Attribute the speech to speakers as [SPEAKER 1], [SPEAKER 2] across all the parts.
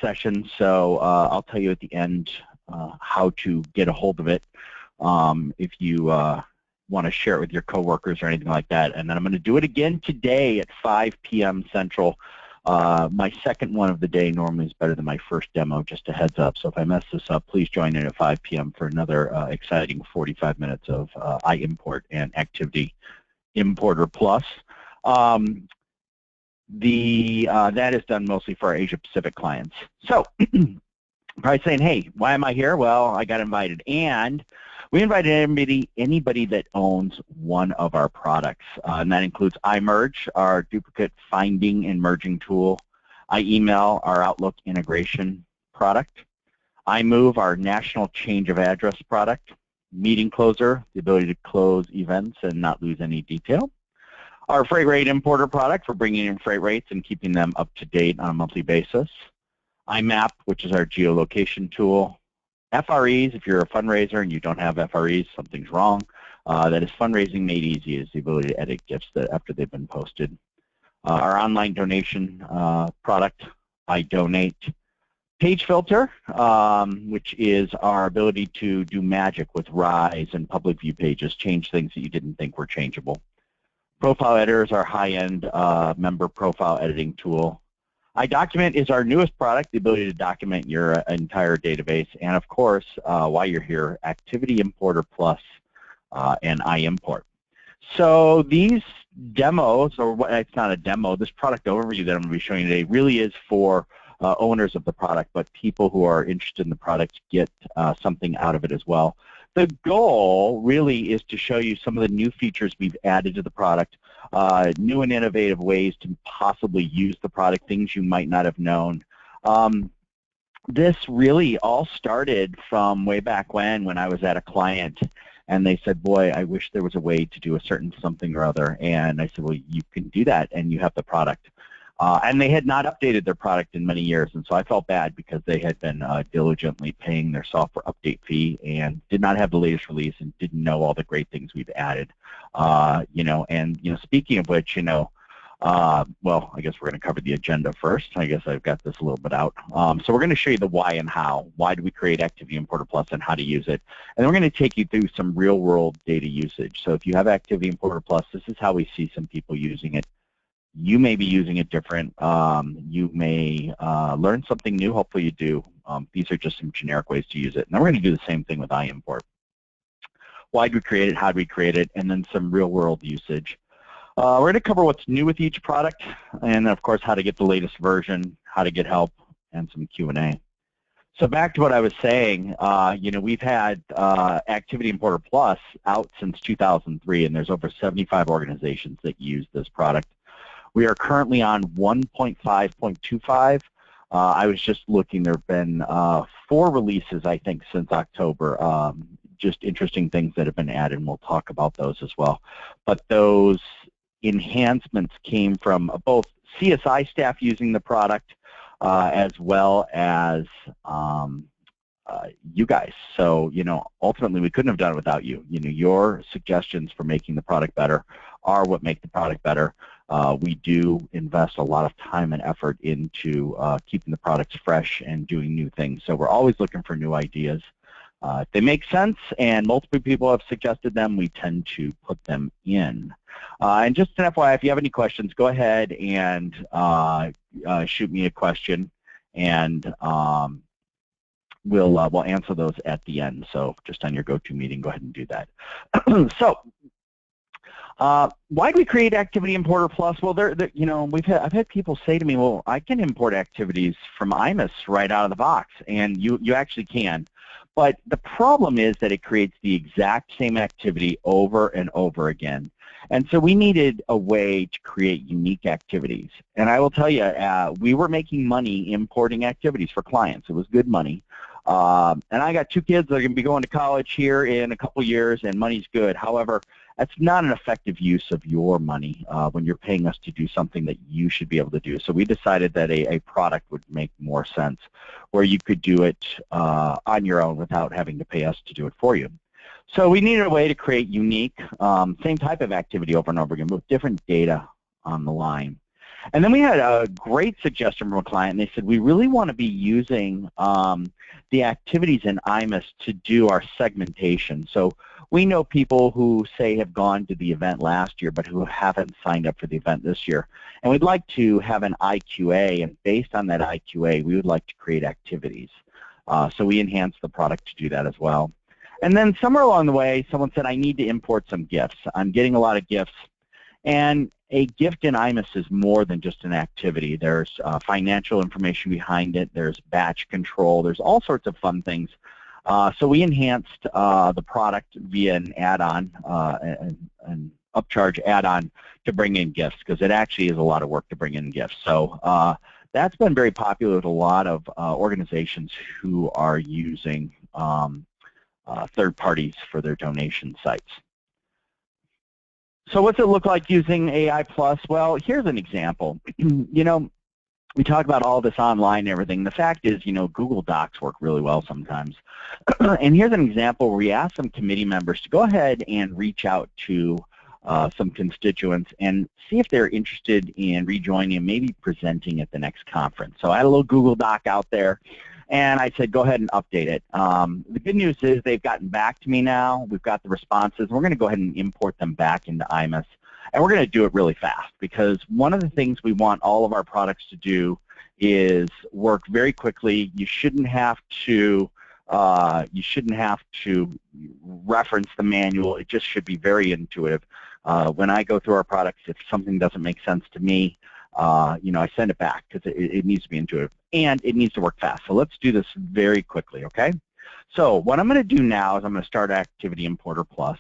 [SPEAKER 1] session, so I'll tell you at the end how to get a hold of it if you want to share it with your coworkers or anything like that. And then I'm going to do it again today at 5 p.m. Central. My second one of the day normally is better than my first demo, just a heads up. So if I mess this up, please join in at 5 p.m. for another exciting 45 minutes of iImport and Activity Importer Plus. That is done mostly for our Asia Pacific clients. So probably saying, hey, why am I here? Well, I got invited, and we invited anybody that owns one of our products, and that includes iMerge, our duplicate finding and merging tool, iEmail, our Outlook integration product, iMove, our national change of address product, Meeting Closer, the ability to close events and not lose any detail, our Freight Rate Importer product for bringing in freight rates and keeping them up to date on a monthly basis, iMap, which is our geolocation tool, FREs, if you're a fundraiser and you don't have FREs, something's wrong. That is fundraising made easy, is the ability to edit gifts after they've been posted. Our online donation product, iDonate. Page Filter, which is our ability to do magic with Rise and public view pages, change things that you didn't think were changeable. Profile Editor is our high-end member profile editing tool. iDocument is our newest product, the ability to document your entire database. And of course, while you're here, Activity Importer Plus and iImport. So these demos, or it's not a demo, this product overview that I'm going to be showing you today really is for owners of the product, but people who are interested in the product get something out of it as well. The goal really is to show you some of the new features we've added to the product, new and innovative ways to possibly use the product, things you might not have known. This really all started from way back when I was at a client and they said, boy, I wish there was a way to do a certain something or other. And I said, well, you can do that and you have the product. And they had not updated their product in many years, and so I felt bad because they had been diligently paying their software update fee and did not have the latest release and didn't know all the great things we've added. Speaking of which, well, I guess we're going to cover the agenda first. I guess I've got this a little bit out. So we're going to show you the why and how. Why do we create Activity Importer Plus and how to use it? And then we're going to take you through some real-world data usage. So if you have Activity Importer Plus, this is how we see some people using it. You may be using it different. You may learn something new. Hopefully you do. These are just some generic ways to use it. And then we're going to do the same thing with iImport. Why did we create it? How did we create it? And then some real-world usage. We're going to cover what's new with each product, and then, of course, how to get the latest version, how to get help, and some Q&A. So back to what I was saying, we've had Activity Importer Plus out since 2003, and there's over 75 organizations that use this product. We are currently on 1.5.25. I was just looking, there have been 4 releases, I think, since October. Just interesting things that have been added, and we'll talk about those as well. But those enhancements came from both CSI staff using the product as well as you guys. So, ultimately we couldn't have done it without you. Your suggestions for making the product better are what make the product better. We do invest a lot of time and effort into keeping the products fresh and doing new things. So we're always looking for new ideas. If they make sense and multiple people have suggested them, we tend to put them in. And just an FYI, if you have any questions, go ahead and shoot me a question, and we'll answer those at the end. So just on your GoToMeeting, go ahead and do that. So why do we create Activity Importer Plus? Well, I've had people say to me, well, I can import activities from IMIS right out of the box, and you actually can. But the problem is that it creates the exact same activity over and over again. And so we needed a way to create unique activities. And I will tell you, we were making money importing activities for clients. It was good money. And I got 2 kids that are going to be going to college here in a couple years, and money's good. However, that's not an effective use of your money when you're paying us to do something that you should be able to do. So we decided that a product would make more sense where you could do it on your own without having to pay us to do it for you. So we needed a way to create unique, same type of activity over and over again with different data on the line. And then we had a great suggestion from a client, and they said, we really want to be using the activities in IMIS to do our segmentation. So we know people who, say, have gone to the event last year, but who haven't signed up for the event this year. And we'd like to have an IQA, and based on that IQA, we would like to create activities. So we enhanced the product to do that as well. And then somewhere along the way, someone said, I need to import some gifts. I'm getting a lot of gifts. And a gift in IMIS is more than just an activity. There's financial information behind it. There's batch control. There's all sorts of fun things. So we enhanced the product via an add-on, an upcharge add-on to bring in gifts, because it actually is a lot of work to bring in gifts. So that's been very popular with a lot of organizations who are using third parties for their donation sites. So what's it look like using AI Plus? Well, here's an example. You know, we talk about all this online and everything. The fact is, you know, Google Docs work really well sometimes. And here's an example where we ask some committee members to go ahead and reach out to some constituents and see if they're interested in rejoining and maybe presenting at the next conference. So I had a little Google Doc out there, and I said, go ahead and update it. The good news is they've gotten back to me now. We've got the responses. We're going to go ahead and import them back into IMIS. And we're going to do it really fast, because one of the things we want all of our products to do is work very quickly. You shouldn't have to reference the manual. It just should be very intuitive. When I go through our products, if something doesn't make sense to me, you know, I send it back, because it needs to be intuitive, and it needs to work fast. So let's do this very quickly, okay? So what I'm going to do now is I'm going to start Activity Importer Plus.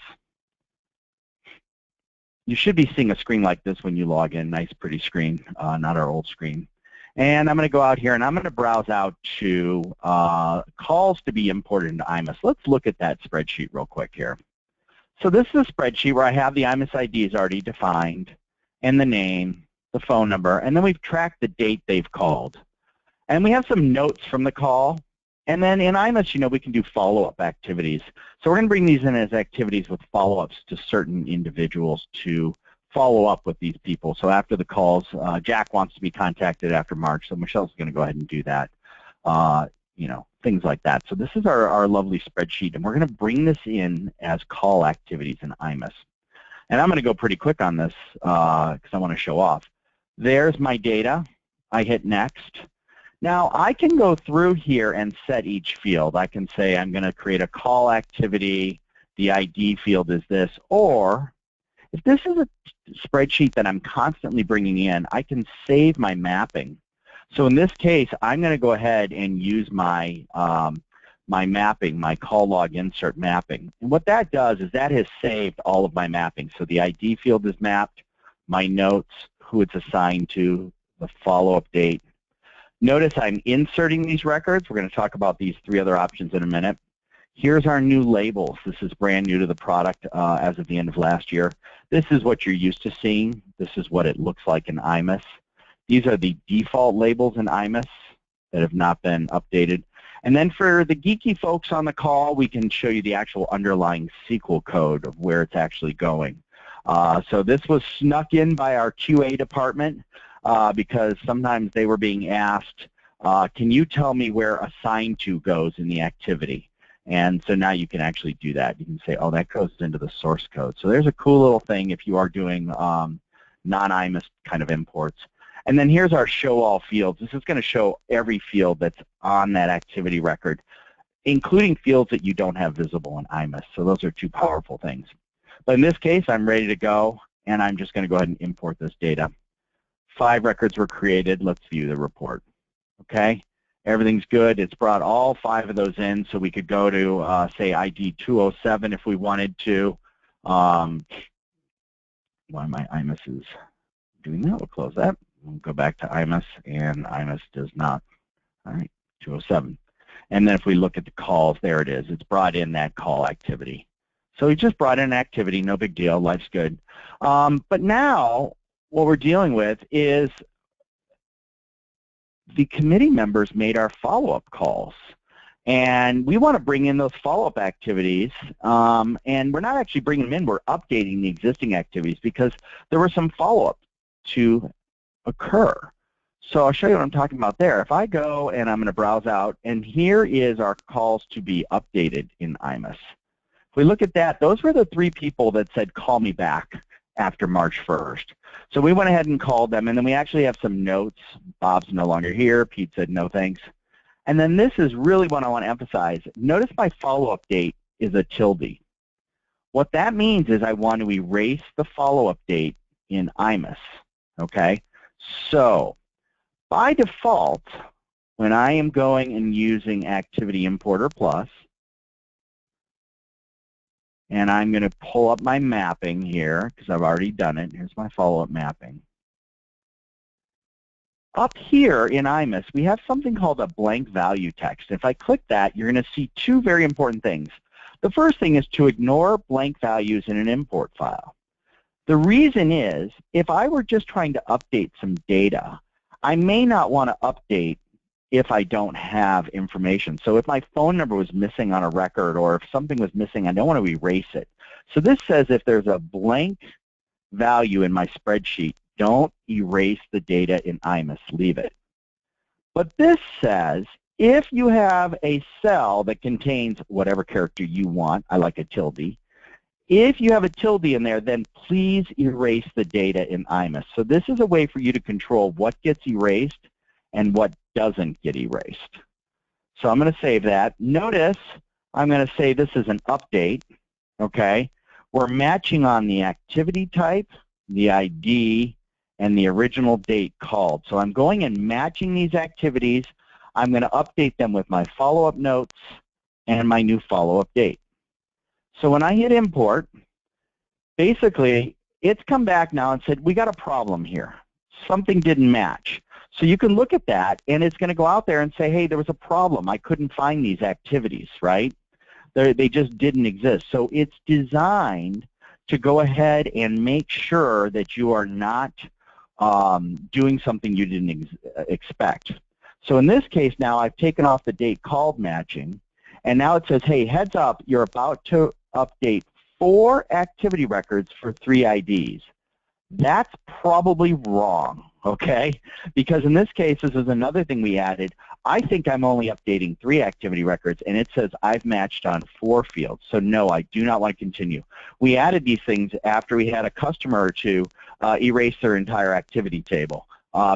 [SPEAKER 1] You should be seeing a screen like this when you log in. Nice, pretty screen, not our old screen. And I'm going to go out here, and I'm going to browse out to calls to be imported into IMIS. Let's look at that spreadsheet real quick here. So this is a spreadsheet where I have the IMIS IDs already defined, and the name, the phone number, and then we've tracked the date they've called. And we have some notes from the call. And then in IMIS, you know, we can do follow-up activities. So we're going to bring these in as activities with follow-ups to certain individuals to follow up with these people. So after the calls, Jack wants to be contacted after March, so Michelle's going to go ahead and do that. You know, things like that. So this is our lovely spreadsheet, and we're going to bring this in as call activities in IMIS. And I'm going to go pretty quick on this because I want to show off. There's my data. I hit next. Now I can go through here and set each field. I can say I'm going to create a call activity. The ID field is this. Or if this is a spreadsheet that I'm constantly bringing in, I can save my mapping. So in this case, I'm going to go ahead and use my my mapping, my call log insert mapping. And what that does is that has saved all of my mapping. So the ID field is mapped, my notes, who it's assigned to, the follow-up date. Notice I'm inserting these records. We're going to talk about these three other options in a minute. Here's our new labels. This is brand new to the product as of the end of last year. This is what you're used to seeing. This is what it looks like in IMIS. These are the default labels in IMIS that have not been updated. And then for the geeky folks on the call, we can show you the actual underlying SQL code of where it's actually going. So this was snuck in by our QA department because sometimes they were being asked, can you tell me where assigned to goes in the activity? And so now you can actually do that. You can say, oh, that goes into the source code. So there's a cool little thing if you are doing non-IMIS kind of imports. And then here's our show all fields. This is going to show every field that's on that activity record, including fields that you don't have visible in IMIS. So those are two powerful things. But in this case, I'm ready to go, and I'm just going to go ahead and import this data. 5 records were created. Let's view the report. Okay, everything's good. It's brought all 5 of those in, so we could go to, say, ID 207 if we wanted to. Why my IMIS is doing that? We'll close that. We'll go back to IMIS, and IMIS does not. All right, 207. And then if we look at the calls, there it is. It's brought in that call activity. So we just brought in an activity, no big deal, life's good. But now what we're dealing with is the committee members made our follow-up calls. And we want to bring in those follow-up activities, and we're not actually bringing them in, we're updating the existing activities because there were some follow-up to occur. So I'll show you what I'm talking about there. If I go and I'm going to browse out, and here is our calls to be updated in IMIS. If we look at that, those were the 3 people that said, call me back after March 1st. So we went ahead and called them, and then we actually have some notes. Bob's no longer here. Pete said no thanks. And then this is really what I want to emphasize. Notice my follow-up date is a tilde. What that means is I want to erase the follow-up date in IMIS, okay? So by default, when I am going and using Activity Importer Plus, and I'm going to pull up my mapping here because I've already done it. Here's my follow-up mapping. Up here in IMIS, we have something called a blank value text. If I click that, you're going to see 2 very important things. The first thing is to ignore blank values in an import file. The reason is, if I were just trying to update some data, I may not want to update if I don't have information. So if my phone number was missing on a record or if something was missing, I don't want to erase it. So this says if there's a blank value in my spreadsheet, don't erase the data in IMIS, leave it. But this says if you have a cell that contains whatever character you want, I like a tilde, if you have a tilde in there, then please erase the data in IMIS. So this is a way for you to control what gets erased and what doesn't get erased. So I'm going to save that. Notice I'm going to say this is an update, okay? We're matching on the activity type, the ID, and the original date called. So I'm going and matching these activities. I'm going to update them with my follow-up notes and my new follow-up date. So when I hit import, basically it's come back now and said, we got a problem here. Something didn't match. So you can look at that, and it's going to go out there and say, hey, there was a problem. I couldn't find these activities, right? They just didn't exist. So it's designed to go ahead and make sure that you are not doing something you didn't expect. So in this case now, I've taken off the date called matching, and now it says, hey, heads up, you're about to update 4 activity records for 3 IDs. That's probably wrong, okay? Because in this case, this is another thing we added. I think I'm only updating 3 activity records, and it says I've matched on 4 fields. So no, I do not want to continue. We added these things after we had a customer or 2 erase their entire activity table.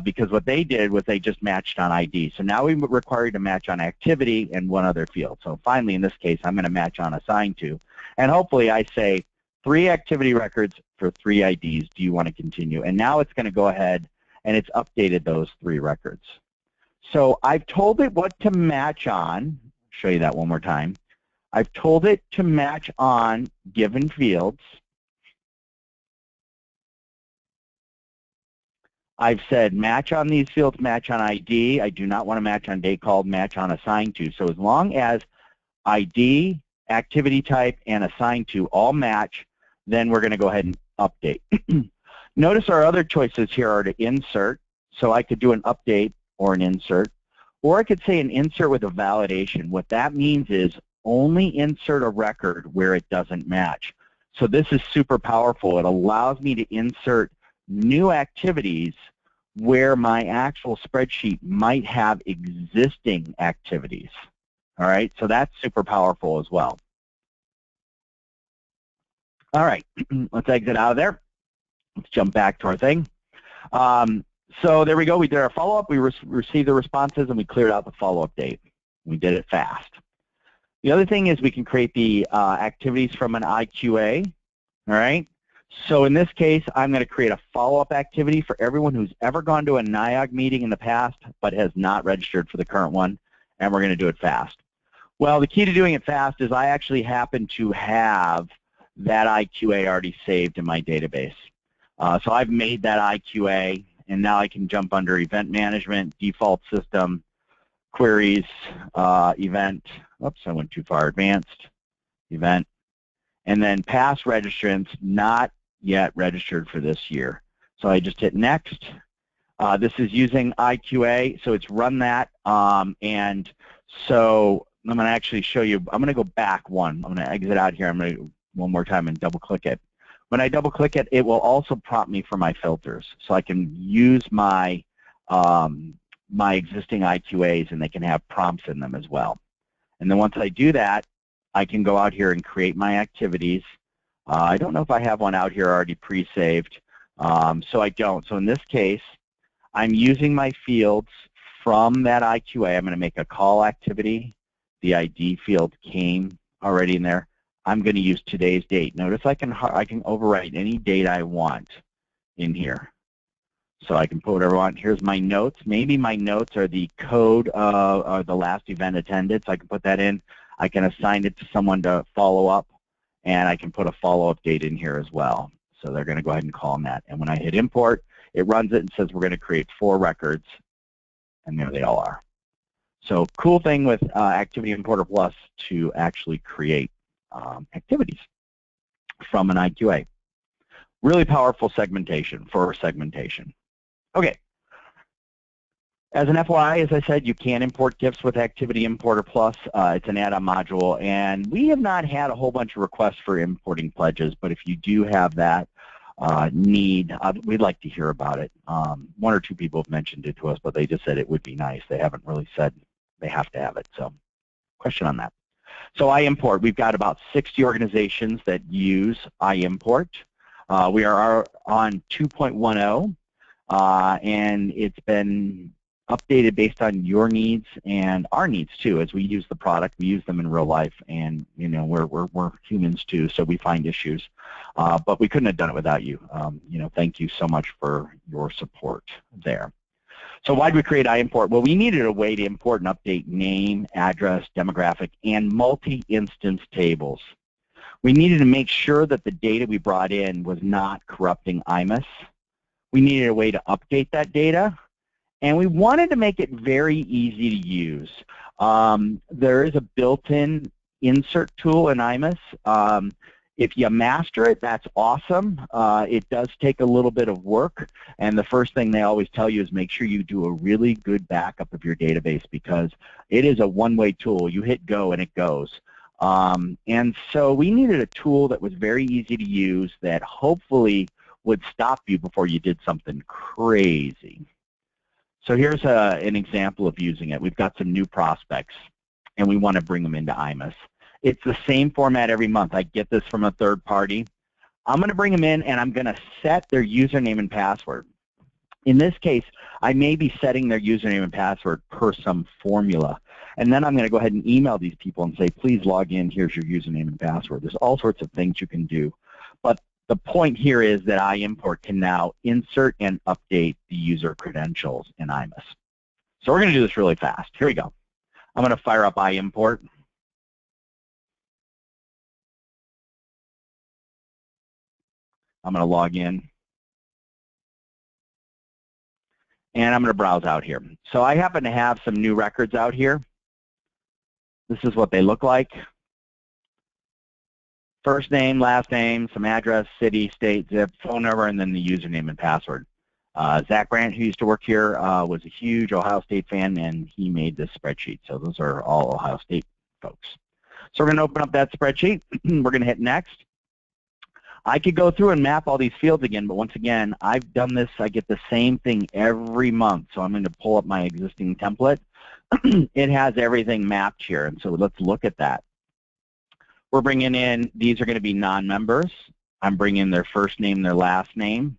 [SPEAKER 1] Because what they did was they just matched on ID. So now we require you to match on activity and 1 other field. So finally, in this case, I'm going to match on assigned to. And hopefully I say 3 activity records for 3 IDs. Do you want to continue? And now it's going to go ahead and it's updated those 3 records. So I've told it what to match on. I'll show you that one more time. I've told it to match on given fields. I've said match on these fields, match on ID. I do not want to match on date called, match on assigned to. So as long as ID, activity type, and assigned to all match, then we're going to go ahead and update. Notice our other choices here are to insert. So I could do an update or an insert. Or I could say an insert with a validation. What that means is only insert a record where it doesn't match. So this is super powerful. It allows me to insert new activities where my actual spreadsheet might have existing activities. All right, so that's super powerful as well. All right, let's exit out of there. Let's jump back to our thing. So there we go. We did our follow-up. We received the responses, and we cleared out the follow-up date. We did it fast. The other thing is we can create the activities from an IQA. All right. So in this case, I'm going to create a follow-up activity for everyone who's ever gone to a NIOG meeting in the past but has not registered for the current one, and we're going to do it fast. Well, the key to doing it fast is I actually happen to have that IQA already saved in my database. So I've made that IQA, and now I can jump under Event Management, Default System, Queries, Event, oops, I went too far, Advanced, Event, and then Past Registrants not yet registered for this year. So I just hit Next. This is using IQA, so it's run that, and so I'm going to actually show you, I'm going to go back one. I'm going to exit out here. I'm going to one more time and double click it. When I double click it, it will also prompt me for my filters. So I can use my, my existing IQAs and they can have prompts in them as well. And then once I do that, I can go out here and create my activities. I don't know if I have one out here already pre-saved, so I don't. So in this case, I'm using my fields from that IQA. I'm going to make a call activity. The ID field came already in there. I'm going to use today's date. Notice I can overwrite any date I want in here. So I can put whatever I want. Here's my notes. Maybe my notes are the code of the last event attended, so I can put that in. I can assign it to someone to follow up, and I can put a follow-up date in here as well. So they're going to go ahead and call them that. And when I hit import, it runs it and says we're going to create 4 records, and there they all are. So cool thing with Activity Importer Plus to actually create activities from an IQA. Really powerful segmentation for segmentation. Okay. As an FYI, as I said, you can import GIFs with Activity Importer Plus. It's an add-on module, and we have not had a whole bunch of requests for importing pledges, but if you do have that need, we'd like to hear about it. 1 or 2 people have mentioned it to us, but they just said it would be nice. They haven't really said they have to have it, so question on that. So iImport, we've got about 60 organizations that use iImport. We are on 2.10, and it's been updated based on your needs and our needs too. As we use the product, we use them in real life, and you know we're humans too, so we find issues. But we couldn't have done it without you. You know, thank you so much for your support there. So why did we create iImport? Well, we needed a way to import and update name, address, demographic, and multi-instance tables. We needed to make sure that the data we brought in was not corrupting IMIS. We needed a way to update that data, and we wanted to make it very easy to use. There is a built-in insert tool in IMIS. If you master it, that's awesome. It does take a little bit of work, and the first thing they always tell you is make sure you do a really good backup of your database, because it is a one-way tool. You hit go and it goes. And so we needed a tool that was very easy to use that hopefully would stop you before you did something crazy. So here's an example of using it. We've got some new prospects, and we want to bring them into IMIS. It's the same format every month. I get this from a third party. I'm going to bring them in, and I'm going to set their username and password. In this case, I may be setting their username and password per some formula. And then I'm going to go ahead and email these people and say, please log in. Here's your username and password. There's all sorts of things you can do. But the point here is that iImport can now insert and update the user credentials in IMIS. So we're going to do this really fast. Here we go. I'm going to fire up iImport. I'm going to log in. And I'm going to browse out here. So I happen to have some new records out here. This is what they look like. First name, last name, some address, city, state, zip, phone number, and then the username and password. Zach Grant, who used to work here, was a huge Ohio State fan, and he made this spreadsheet. So those are all Ohio State folks. So we're going to open up that spreadsheet. We're going to hit next. I could go through and map all these fields again, but once again, I've done this. I get the same thing every month. So I'm going to pull up my existing template. It has everything mapped here, and so let's look at that. We're bringing in, these are going to be non-members. I'm bringing their first name, their last name.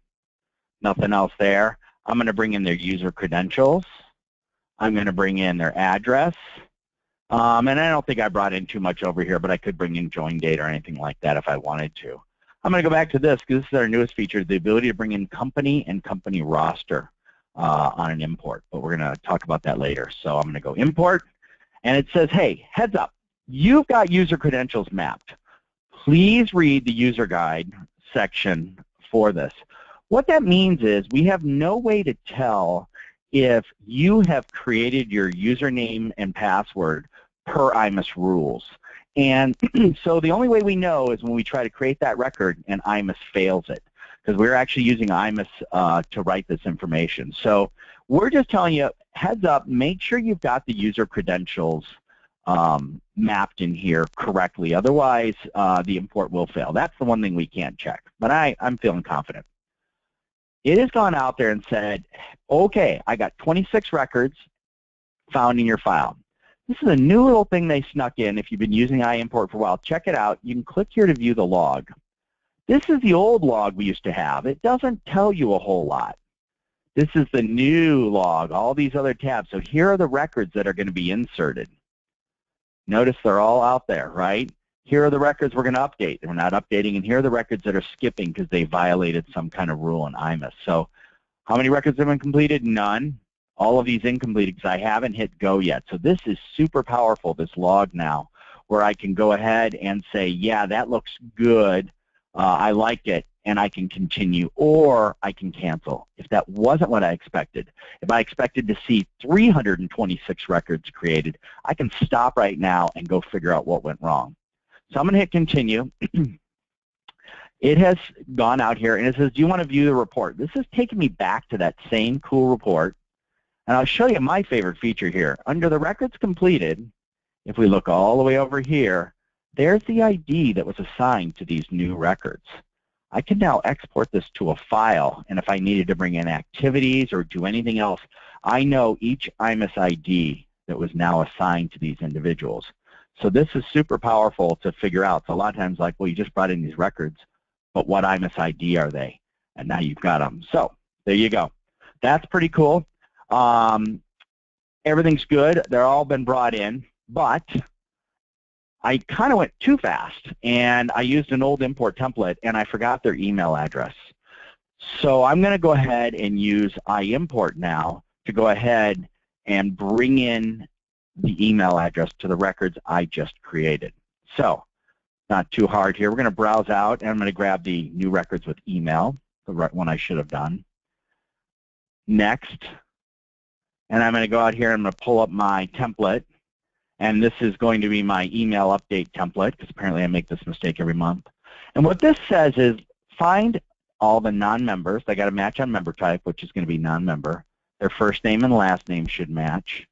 [SPEAKER 1] Nothing else there. I'm going to bring in their user credentials. I'm going to bring in their address. And I don't think I brought in too much over here, but I could bring in join date or anything like that if I wanted to. I'm going to go back to this because this is our newest feature, the ability to bring in company and company roster on an import. But we're going to talk about that later. So I'm going to go import, and it says, hey, heads up, you've got user credentials mapped. Please read the user guide section for this. What that means is we have no way to tell if you have created your username and password per IMIS rules. And so the only way we know is when we try to create that record and IMIS fails it, because we're actually using IMIS to write this information. So we're just telling you, heads up, make sure you've got the user credentials mapped in here correctly. Otherwise, the import will fail. That's the one thing we can't check, but I'm feeling confident. It has gone out there and said, okay, I got 26 records found in your file. This is a new little thing they snuck in. If you've been using iImport for a while, check it out. You can click here to view the log. This is the old log we used to have. It doesn't tell you a whole lot. This is the new log, all these other tabs. So here are the records that are going to be inserted. Notice they're all out there, right? Here are the records we're going to update. We're not updating, and here are the records that are skipping because they violated some kind of rule in IMIS. So how many records have been completed? None. All of these incomplete because I haven't hit go yet. So this is super powerful, this log now, where I can go ahead and say, yeah, that looks good. I like it, and I can continue, or I can cancel if that wasn't what I expected. If I expected to see 326 records created, I can stop right now and go figure out what went wrong. So I'm going to hit continue. It has gone out here, and it says, do you want to view the report? This is taking me back to that same cool report, and I'll show you my favorite feature here. Under the records completed, if we look all the way over here, there's the ID that was assigned to these new records. I can now export this to a file, and if I needed to bring in activities or do anything else, I know each IMIS ID that was now assigned to these individuals. So this is super powerful to figure out. So a lot of times, like, well, you just brought in these records, but what IMIS ID are they? And now you've got them. So there you go. That's pretty cool. Everything's good. They're all been brought in, but I kind of went too fast, and I used an old import template, and I forgot their email address. So I'm going to go ahead and use iImport now to go ahead and bring in the email address to the records I just created. So not too hard here. We're going to browse out, and I'm going to grab the new records with email, the right one I should have done. Next. And I'm going to go out here and I'm going to pull up my template. And this is going to be my email update template, because apparently I make this mistake every month. And what this says is find all the non-members. They got to match on member type, which is going to be non-member. Their first name and last name should match.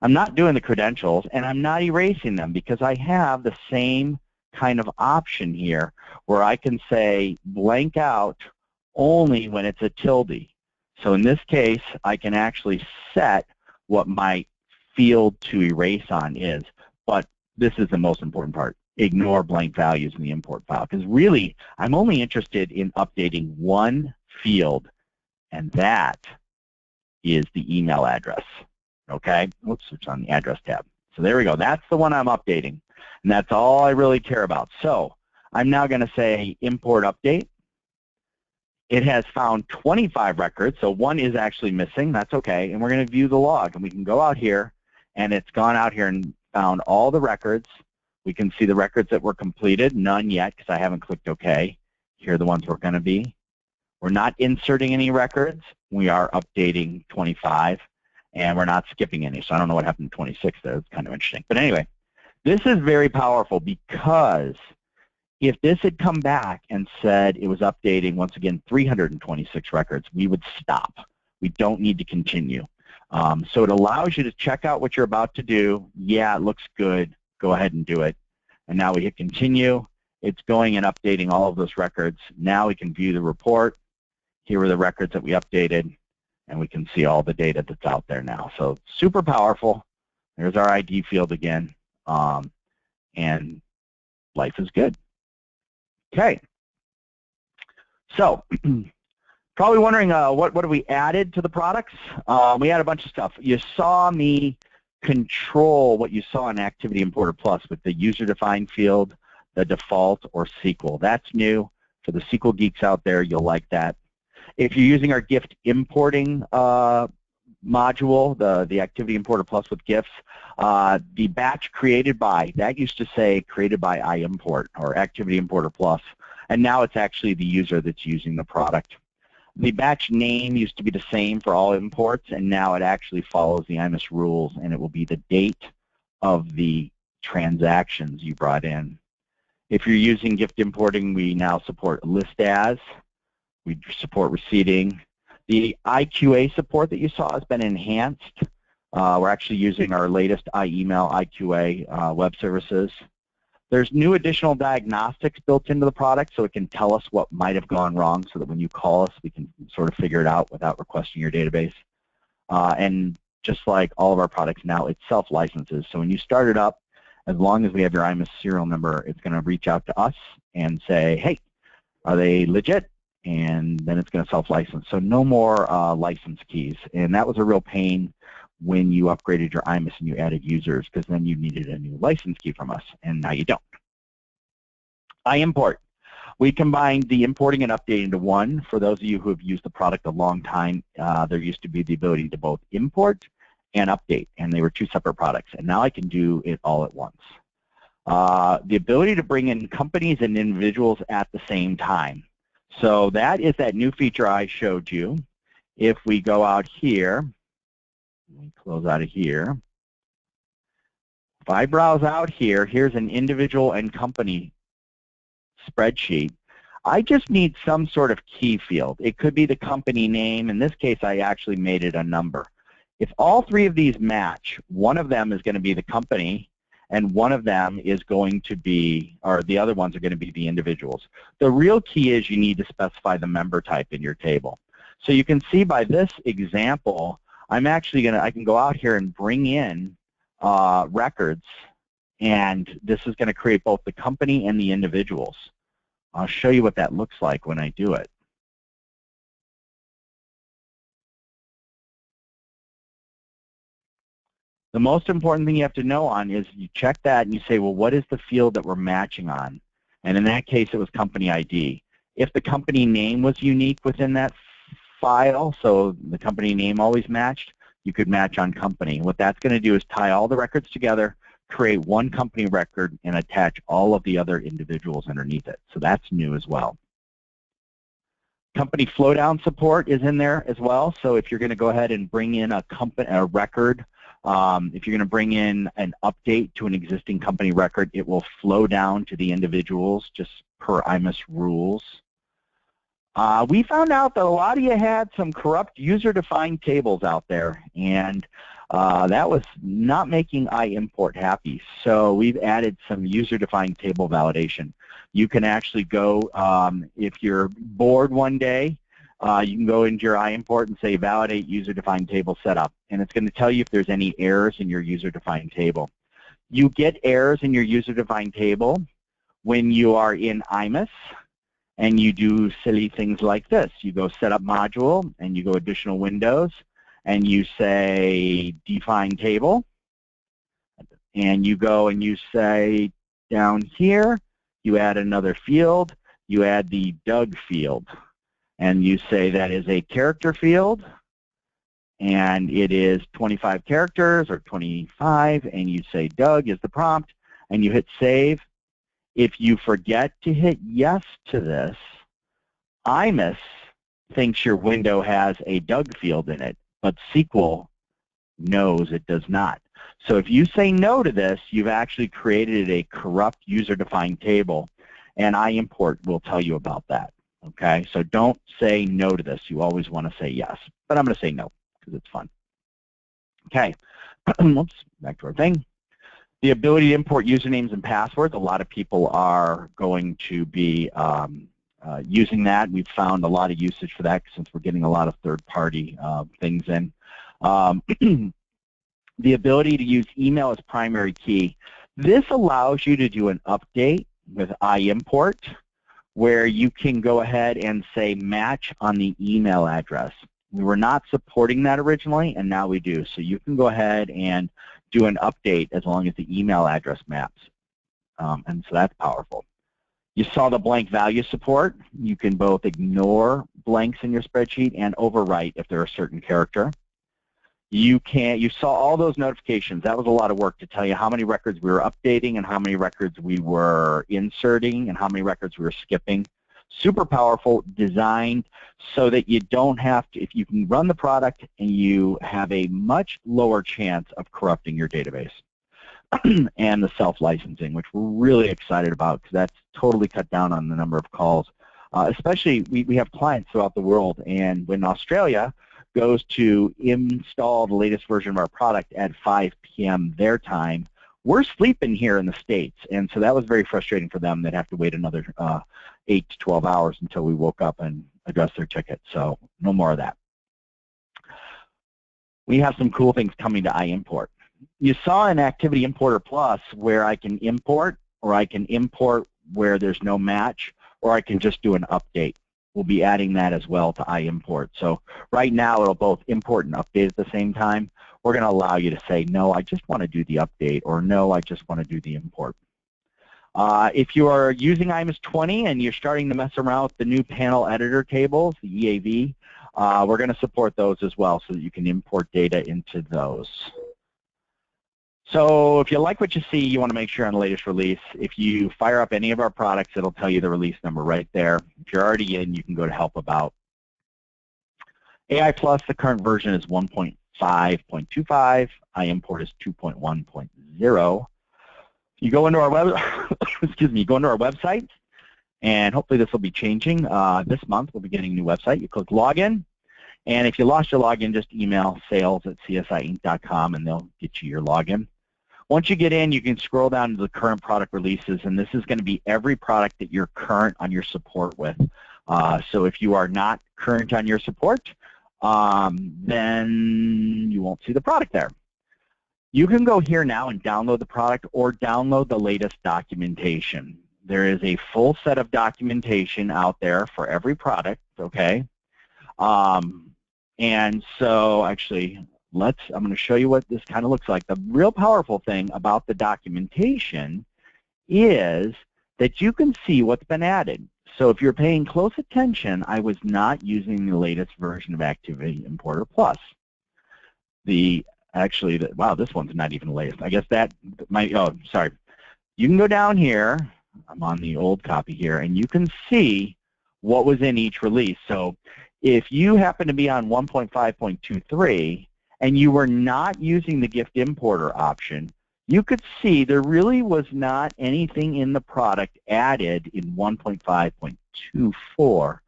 [SPEAKER 1] I'm not doing the credentials, and I'm not erasing them because I have the same kind of option here where I can say blank out only when it's a tilde. So in this case, I can actually set what my field to erase on is, but this is the most important part. Ignore blank values in the import file, because really I'm only interested in updating one field, and that is the email address. Okay, oops, it's on the address tab. So there we go. That's the one I'm updating, and that's all I really care about. So I'm now going to say import update. It has found 25 records, so one is actually missing. That's okay, and we're going to view the log, and we can go out here, and it's gone out here and found all the records. We can see the records that were completed, none yet because I haven't clicked OK. Here are the ones we're going to be. We're not inserting any records. We are updating 25, and we're not skipping any. So I don't know what happened to 26 there. It's kind of interesting. But anyway, this is very powerful because if this had come back and said it was updating, once again, 326 records, we would stop. We don't need to continue. So it allows you to check out what you're about to do. Yeah, it looks good. Go ahead and do it. And now we hit continue. It's going and updating all of those records. Now we can view the report. Here are the records that we updated, and we can see all the data that's out there now. So super powerful. There's our ID field again, and life is good. Okay. So probably wondering what have we added to the products? We added a bunch of stuff. You saw me control what you saw in Activity Importer Plus with the user-defined field, the default, or SQL. That's new. For the SQL geeks out there, you'll like that. If you're using our gift importing module, the Activity Importer Plus with gifts, the batch created by, that used to say created by iImport or Activity Importer Plus, and now it's actually the user that's using the product. The batch name used to be the same for all imports, and now it actually follows the IMIS rules, and it will be the date of the transactions you brought in. If you're using gift importing, we now support list as, we support receipting. The IQA support that you saw has been enhanced. We're actually using our latest iEmail, IQA web services. There's new additional diagnostics built into the product, so it can tell us what might have gone wrong so that when you call us, we can sort of figure it out without requesting your database. And just like all of our products now, it self-licenses. So when you start it up, as long as we have your IMIS serial number, it's going to reach out to us and say, hey, are they legit? And then it's going to self-license. So no more license keys. And that was a real pain when you upgraded your IMIS and you added users, because then you needed a new license key from us, and now you don't. iImport. We combined the importing and updating into one. For those of you who have used the product a long time, there used to be the ability to both import and update, and they were two separate products. And now I can do it all at once. The ability to bring in companies and individuals at the same time. So that is that new feature I showed you. If we go out here, let me close out of here. If I browse out here, here's an individual and company spreadsheet. I just need some sort of key field. It could be the company name. In this case, I actually made it a number. If all three of these match, one of them is going to be the company, and one of them is going to be, or the other ones are going to be the individuals. The real key is you need to specify the member type in your table. So you can see by this example, I'm actually I can go out here and bring in records, and this is going to create both the company and the individuals. I'll show you what that looks like when I do it. The most important thing you have to know on is you check that and you say, well, what is the field that we're matching on? And in that case, it was company ID. If the company name was unique within that file, so the company name always matched, you could match on company. What that's going to do is tie all the records together, create one company record, and attach all of the other individuals underneath it. So that's new as well. Company flowdown support is in there as well. So if you're going to go ahead and bring in a record, if you're going to bring in an update to an existing company record, it will flow down to the individuals just per IMIS rules. We found out that a lot of you had some corrupt user-defined tables out there, and that was not making iImport happy. So we've added some user-defined table validation. You can actually go, if you're bored one day, you can go into your iImport and say validate user-defined table setup, and it's going to tell you if there's any errors in your user-defined table. You get errors in your user-defined table when you are in IMIS and you do silly things like this. You go set up module and you go additional windows and you say define table, and you go and you say down here, you add another field, you add the Doug field, and you say that is a character field, and it is 25 characters or 25, and you say Doug is the prompt, and you hit save. If you forget to hit yes to this, IMIS thinks your window has a Doug field in it, but SQL knows it does not. So if you say no to this, you've actually created a corrupt user-defined table, and iImport will tell you about that. Okay, so don't say no to this. You always want to say yes, but I'm going to say no because it's fun. Okay, oops, back to our thing. The ability to import usernames and passwords, a lot of people are going to be using that. We've found a lot of usage for that since we're getting a lot of third-party things in. The ability to use email as primary key. This allows you to do an update with iImport where you can go ahead and say match on the email address. We were not supporting that originally, and now we do. So you can go ahead and do an update as long as the email address maps. And so that's powerful. You saw the blank value support. You can both ignore blanks in your spreadsheet and overwrite if they're a certain character. You saw all those notifications. That was a lot of work to tell you how many records we were updating and how many records we were inserting and how many records we were skipping. Super powerful, designed so that you don't have to, if you can run the product and you have a much lower chance of corrupting your database. And the self-licensing, which we're really excited about because that's totally cut down on the number of calls. Especially, we have clients throughout the world, and in Australia, goes to install the latest version of our product at 5 p.m. their time, we're sleeping here in the States, and so that was very frustrating for them. They'd have to wait another 8 to 12 hours until we woke up and addressed their ticket, so no more of that. We have some cool things coming to iImport. You saw in Activity Importer Plus where I can import, or I can import where there's no match, or I can just do an update. We'll be adding that as well to iImport. So right now it'll both import and update at the same time. We're going to allow you to say, no, I just want to do the update, or no, I just want to do the import. If you are using IMAS 20 and you're starting to mess around with the new panel editor tables, the EAV, we're going to support those as well so that you can import data into those. So if you like what you see, you want to make sure on the latest release, if you fire up any of our products, it'll tell you the release number right there. If you're already in, you can go to Help About. AI Plus, the current version is 1.5.25. iImport is 2.1.0. You go into our web, excuse me, go into our website, and hopefully this will be changing. This month we'll be getting a new website. You click Login, and if you lost your login, just email sales@csiinc.com and they'll get you your login. Once you get in, you can scroll down to the current product releases, and this is going to be every product that you're current on your support with. So if you are not current on your support, then you won't see the product there. You can go here now and download the product or download the latest documentation. There is a full set of documentation out there for every product, okay? And so actually, I'm going to show you what this kind of looks like. The real powerful thing about the documentation is that you can see what's been added. So if you're paying close attention, I was not using the latest version of Activity Importer Plus. Wow, this one's not even the latest. I guess that might, oh, sorry. You can go down here. I'm on the old copy here, and you can see what was in each release. So if you happen to be on 1.5.23 and you were not using the gift importer option, you could see there really was not anything in the product added in 1.5.24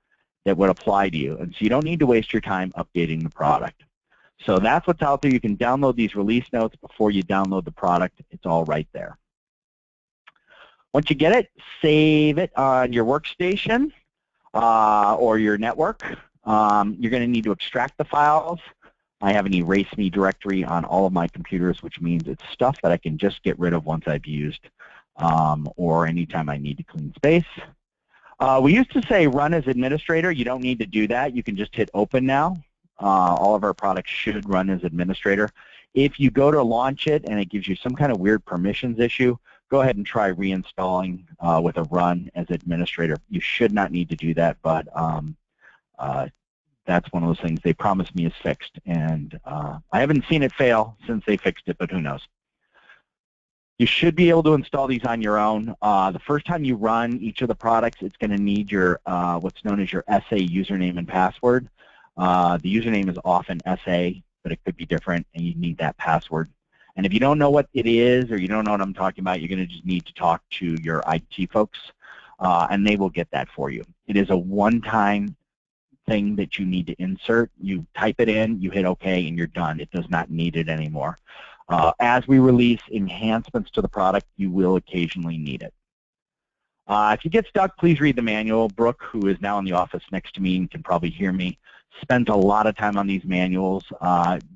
[SPEAKER 1] that would apply to you. And so you don't need to waste your time updating the product. So that's what's out there. You can download these release notes before you download the product. It's all right there. Once you get it, save it on your workstation or your network. You're going to need to extract the files. I have an erase me directory on all of my computers, which means it's stuff that I can just get rid of once I've used or anytime I need to clean space. We used to say run as administrator. You don't need to do that. You can just hit open now. All of our products should run as administrator. If you go to launch it and it gives you some kind of weird permissions issue, go ahead and try reinstalling with a run as administrator. You should not need to do that, but that's one of those things they promised me is fixed, and I haven't seen it fail since they fixed it, but who knows. You should be able to install these on your own. The first time you run each of the products, it's going to need your what's known as your SA username and password. The username is often SA, but it could be different, and you need that password. And if you don't know what it is or you don't know what I'm talking about, you're going to just need to talk to your IT folks, and they will get that for you. It is a one-time thing that you need to insert. You type it in, you hit OK, and you're done. It does not need it anymore. As we release enhancements to the product, you will occasionally need it. If you get stuck, please read the manual. Brooke, who is now in the office next to me and can probably hear me, spends a lot of time on these manuals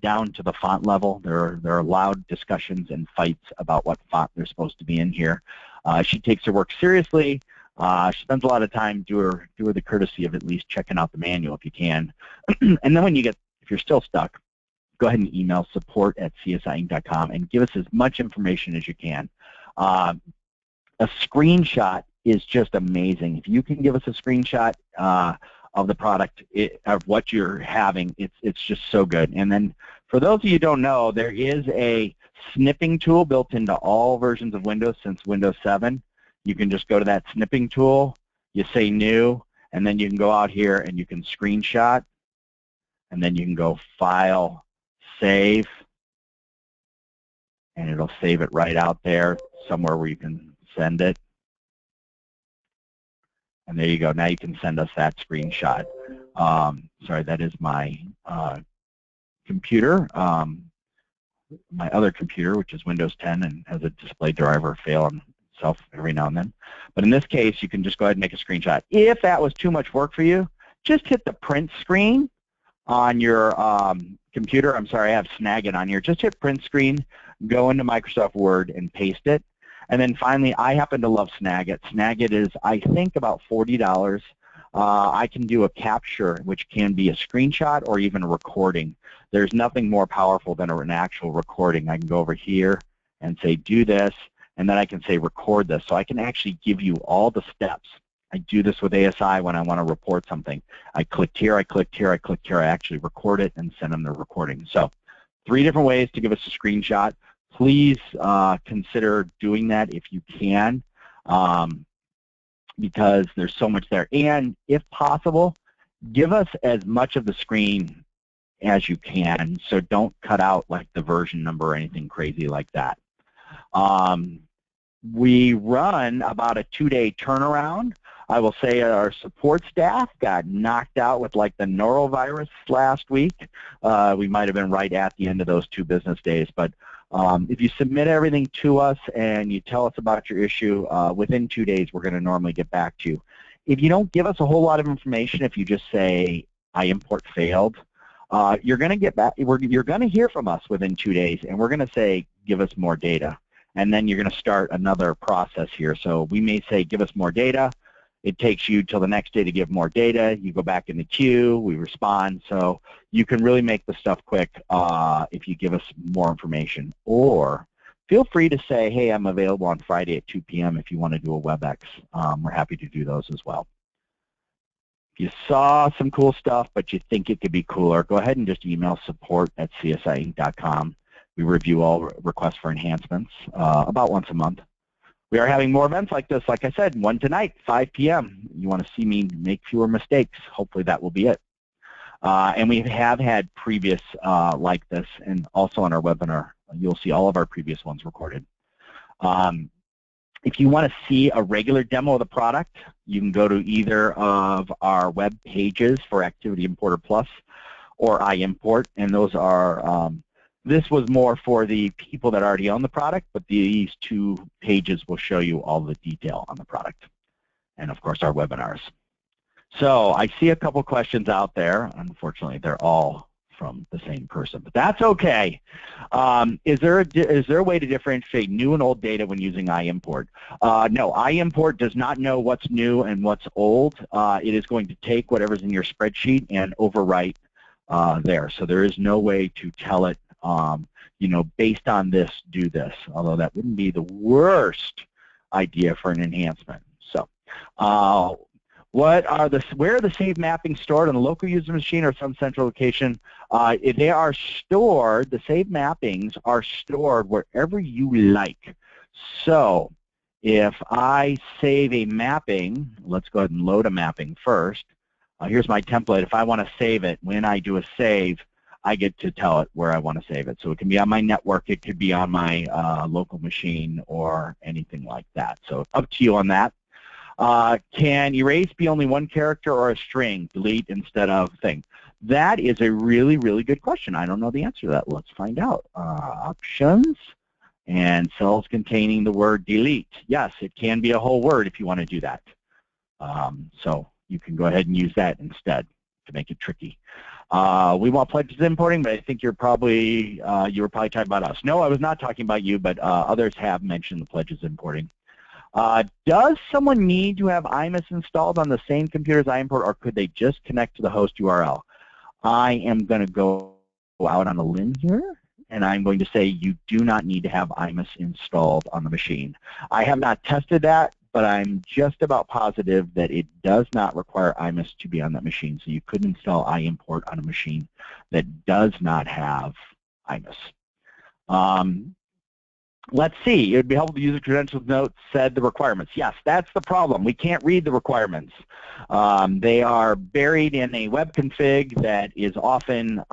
[SPEAKER 1] down to the font level. There are loud discussions and fights about what font they're supposed to be in here. She takes her work seriously. She spends a lot of time, do her the courtesy of at least checking out the manual if you can. And then if you're still stuck, go ahead and email support@csiinc.com and give us as much information as you can. A screenshot is just amazing. If you can give us a screenshot of the product, of what you're having, it's just so good. And then for those of you who don't know, there is a snipping tool built into all versions of Windows since Windows 7. You can just go to that snipping tool, you say new, and then you can go out here and you can screenshot, and then you can go File, Save, and it'll save it right out there somewhere where you can send it. And there you go. Now you can send us that screenshot. Sorry, that is my computer, my other computer, which is Windows 10 and has a display driver fail on itself every now and then. But in this case, you can just go ahead and make a screenshot. If that was too much work for you, just hit the print screen on your computer. I'm sorry, I have Snagit on here. Just hit print screen, go into Microsoft Word, and paste it. And then finally, I happen to love Snagit. Snagit is, I think, about $40. I can do a capture, which can be a screenshot or even a recording. There's nothing more powerful than an actual recording. I can go over here and say, do this, and then I can say, record this. So I can actually give you all the steps. I do this with ASI when I want to report something. I clicked here, I clicked here, I clicked here. I actually record it and send them the recording. So 3 different ways to give us a screenshot. Please consider doing that if you can, because there's so much there. And if possible, give us as much of the screen as you can, so don't cut out like the version number or anything crazy like that. We run about a 2-day turnaround. I will say our support staff got knocked out with like the norovirus last week. We might have been right at the end of those 2 business days, but if you submit everything to us and you tell us about your issue, within 2 days we're going to normally get back to you. If you don't give us a whole lot of information, if you just say iImport failed, you're going to get back. You're going to hear from us within 2 days, and we're going to say give us more data, and then you're going to start another process here. So we may say give us more data. It takes you till the next day to give more data. You go back in the queue. We respond. So you can really make the stuff quick if you give us more information. Or feel free to say, hey, I'm available on Friday at 2 p.m. if you want to do a WebEx. We're happy to do those as well. If you saw some cool stuff but you think it could be cooler, go ahead and just email support@csiinc.com. We review all requests for enhancements about once a month. We are having more events like this. Like I said, one tonight, 5 p.m. You want to see me make fewer mistakes. Hopefully that will be it. And we have had previous like this, and also on our webinar. You'll see all of our previous ones recorded. If you want to see a regular demo of the product, you can go to either of our web pages for Activity Importer Plus or iImport, and those are this was more for the people that already own the product, but these 2 pages will show you all the detail on the product, and of course our webinars. So I see a couple questions out there. Unfortunately, they're all from the same person, but that's okay. Is there a way to differentiate new and old data when using iImport? No, iImport does not know what's new and what's old. It is going to take whatever's in your spreadsheet and overwrite there. So there is no way to tell it, you know, based on this, do this, although that wouldn't be the worst idea for an enhancement. So where are the save mappings stored on the local user machine or some central location? They are stored, the save mappings are stored wherever you like. So if I save a mapping, let's go ahead and load a mapping first. Here's my template. If I want to save it, when I do a save, I get to tell it where I want to save it. So it can be on my network, it could be on my local machine, or anything like that. So up to you on that. Can erase be only one character or a string, delete instead of thing? That is a really, really good question. I don't know the answer to that. Let's find out. Options and cells containing the word delete. Yes, it can be a whole word if you want to do that. So you can go ahead and use that instead to make it tricky. We want pledges importing, but I think you were probably talking about us. No, I was not talking about you, but others have mentioned the pledges importing. Does someone need to have IMIS installed on the same computer as iImport, or could they just connect to the host URL? I am going to go out on a limb here, and I'm going to say you do not need to have IMIS installed on the machine. I have not tested that, but I'm just about positive that it does not require IMIS to be on that machine. So you could install iImport on a machine that does not have IMIS. Let's see. It would be helpful to use a credentials note said the requirements. Yes, that's the problem. We can't read the requirements. They are buried in a web config that is often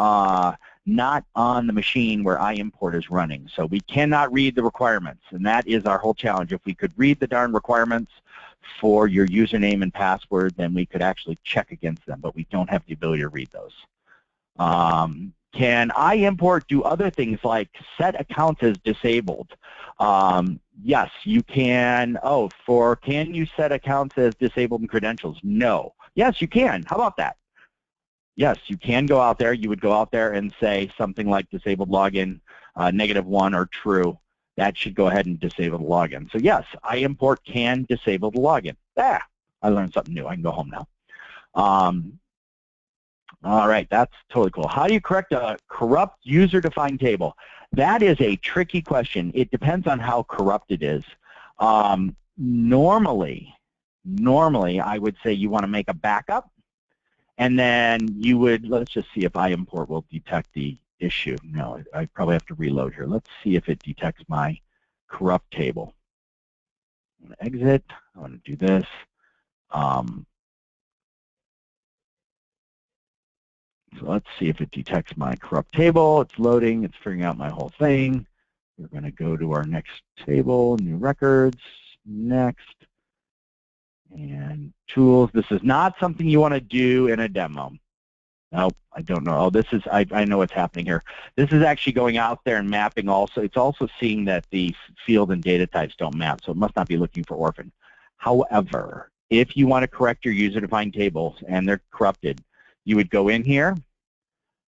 [SPEAKER 1] not on the machine where iImport is running. So we cannot read the requirements, and that is our whole challenge. If we could read the darn requirements for your username and password, then we could actually check against them, but we don't have the ability to read those. Can iImport do other things like set accounts as disabled? Yes, you can. Oh, can you set accounts as disabled and credentials? No. Yes, you can. How about that? Yes, you can go out there. You would go out there and say something like disabled login, -1 or true. That should go ahead and disable the login. So yes, iImport can disable the login. I learned something new. I can go home now. All right, that's totally cool. How do you correct a corrupt user-defined table? That is a tricky question. It depends on how corrupt it is. Normally, I would say you want to make a backup, and then you would, let's just see if iImport will detect the issue. No, I probably have to reload here. Let's see if it detects my corrupt table. I'm going to exit. I want to do this. So let's see if it detects my corrupt table. It's loading. It's figuring out my whole thing. We're going to go to our next table, new records, next, and tools. This is not something you want to do in a demo. Nope, I don't know. Oh, this is, I know what's happening here. This is actually going out there and mapping also. It's also seeing that the field and data types don't map, so it must not be looking for orphan. However, if you want to correct your user-defined tables and they're corrupted, you would go in here,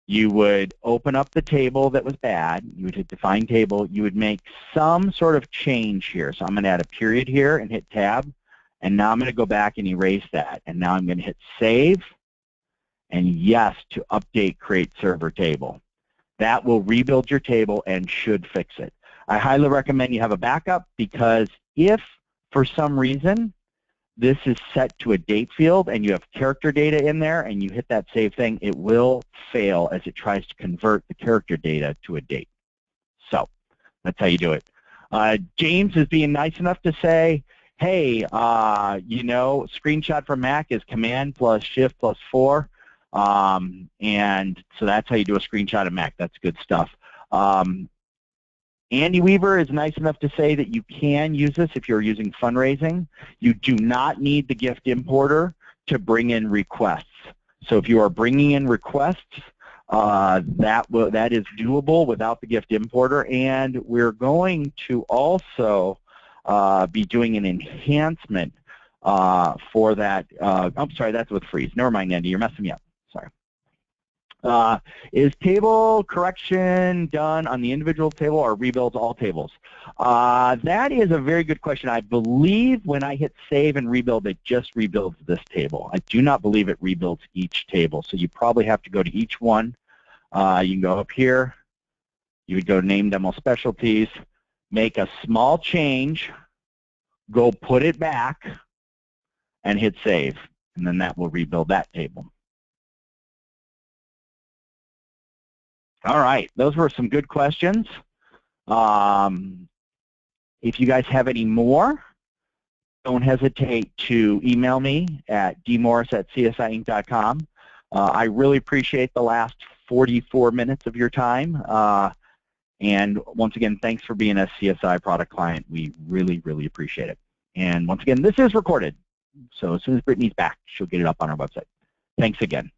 [SPEAKER 1] you would open up the table that was bad, you would hit define table, you would make some sort of change here. So I'm going to add a period here and hit tab, and now I'm going to go back and erase that. And now I'm going to hit save, and yes to update create server table. That will rebuild your table and should fix it. I highly recommend you have a backup, because if for some reason this is set to a date field and you have character data in there and you hit that save thing, it will fail as it tries to convert the character data to a date. So that's how you do it. James is being nice enough to say, hey, you know, screenshot from Mac is Command plus Shift plus 4. And so that's how you do a screenshot of Mac. That's good stuff. Andy Weaver is nice enough to say that you can use this if you're using fundraising. You do not need the gift importer to bring in requests. So if you are bringing in requests, that is doable without the gift importer. And we're going to also be doing an enhancement for that. I'm sorry, that's with freeze. Never mind, Andy, you're messing me up. Sorry. Is table correction done on the individual table or rebuilds all tables? That is a very good question. I believe when I hit save and rebuild, it just rebuilds this table. I do not believe it rebuilds each table. So you probably have to go to each one. You can go up here. You would go name demo specialties, make a small change, go put it back, and hit save. And then that will rebuild that table. All right, those were some good questions. If you guys have any more, don't hesitate to email me at dmorris@csiinc.com. I really appreciate the last 44 minutes of your time. And once again, thanks for being a CSI product client. We really, really appreciate it. And once again, this is recorded. So as soon as Brittany's back, she'll get it up on our website. Thanks again.